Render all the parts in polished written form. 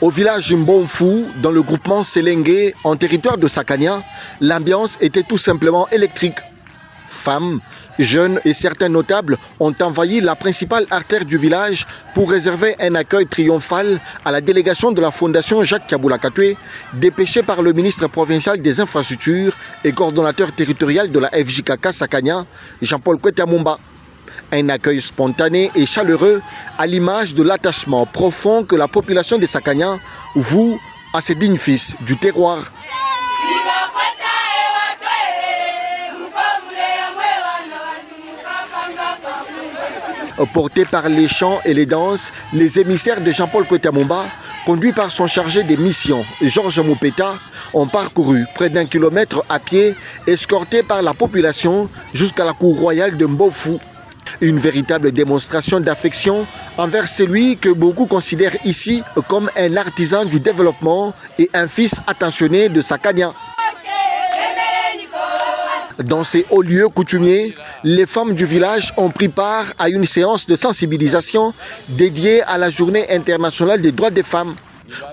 Au village Mbonfou, dans le groupement Selengue, en territoire de Sakania, l'ambiance était tout simplement électrique. Femmes, jeunes et certains notables ont envahi la principale artère du village pour réserver un accueil triomphal à la délégation de la Fondation Jacques Kaboula Katoué, dépêchée par le ministre provincial des Infrastructures et coordonnateur territorial de la FJKK Sakania, Jean-Paul Kwetamumba. Un accueil spontané et chaleureux à l'image de l'attachement profond que la population de Sakania voue à ces dignes fils du terroir. Portés par les chants et les danses, les émissaires de Jean-Paul Kwetamumba, conduits par son chargé des missions, Georges Moupeta, ont parcouru près d'1 kilomètre à pied, escortés par la population jusqu'à la cour royale de Mbonfou. Une véritable démonstration d'affection envers celui que beaucoup considèrent ici comme un artisan du développement et un fils attentionné de Sakania. Dans ces hauts lieux coutumiers, les femmes du village ont pris part à une séance de sensibilisation dédiée à la Journée internationale des droits des femmes.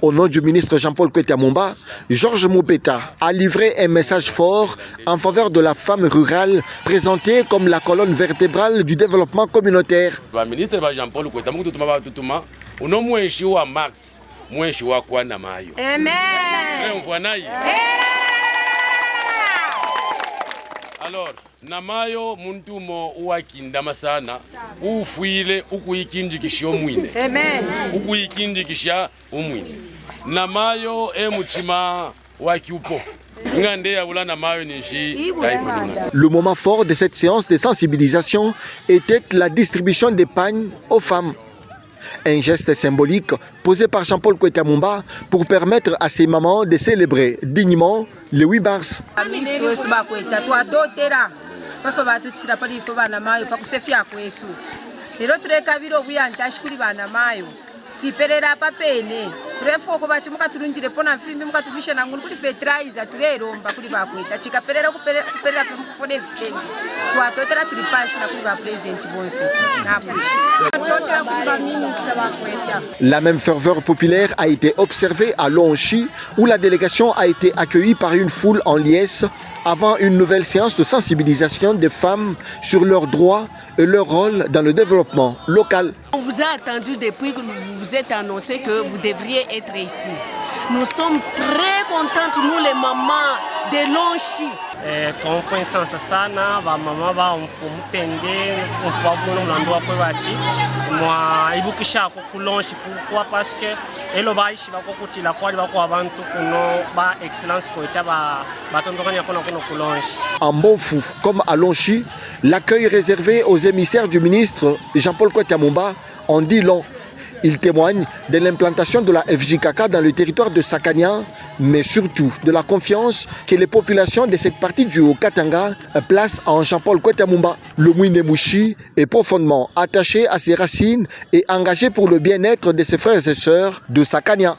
Au nom du ministre Jean-Paul Kwetamumba, Georges Moupeta a livré un message fort en faveur de la femme rurale, présentée comme la colonne vertébrale du développement communautaire. Le ministre Jean-Paul Kwetamumba, au nom de Max, alors, namayo muntu mo uwakindama sana ufuile ukuyikindikisha omwine. Amen. Ukuyikindikisha omwine. Namayo muchima wakiupo. Ngande ya ula namayo nishi. Le moment fort de cette séance de sensibilisation était la distribution des pagnes aux femmes. Un geste symbolique posé par Jean-Paul Kwetamumba pour permettre à ces mamans de célébrer dignement le 8 mars. La même ferveur populaire a été observée à Lonchi, où la délégation a été accueillie par une foule en liesse avant une nouvelle séance de sensibilisation des femmes sur leurs droits et leur rôle dans le développement local. On vous a attendu depuis que vous vous êtes annoncé que vous devriez être ici. Nous sommes très contentes, nous les mamans de Lonchi. Confiança sana ba mama ba umfumutenge umfabuno mlando wako bati mwa ibukisha ko kulonshi pourquoi parce que elo baishi bako kutila kwali bako abantu kuno ba excellence ko etaba batondokanya kono kulonshi. En Mbonfou comme à Lonchi, l'accueil réservé aux émissaires du ministre Jean-Paul Kwetamumba en dit long. Il témoigne de l'implantation de la FJKK dans le territoire de Sakania, mais surtout de la confiance que les populations de cette partie du Haut-Katanga placent en Jean-Paul Kwetamumba. Le Mouinemouchi est profondément attaché à ses racines et engagé pour le bien-être de ses frères et sœurs de Sakania.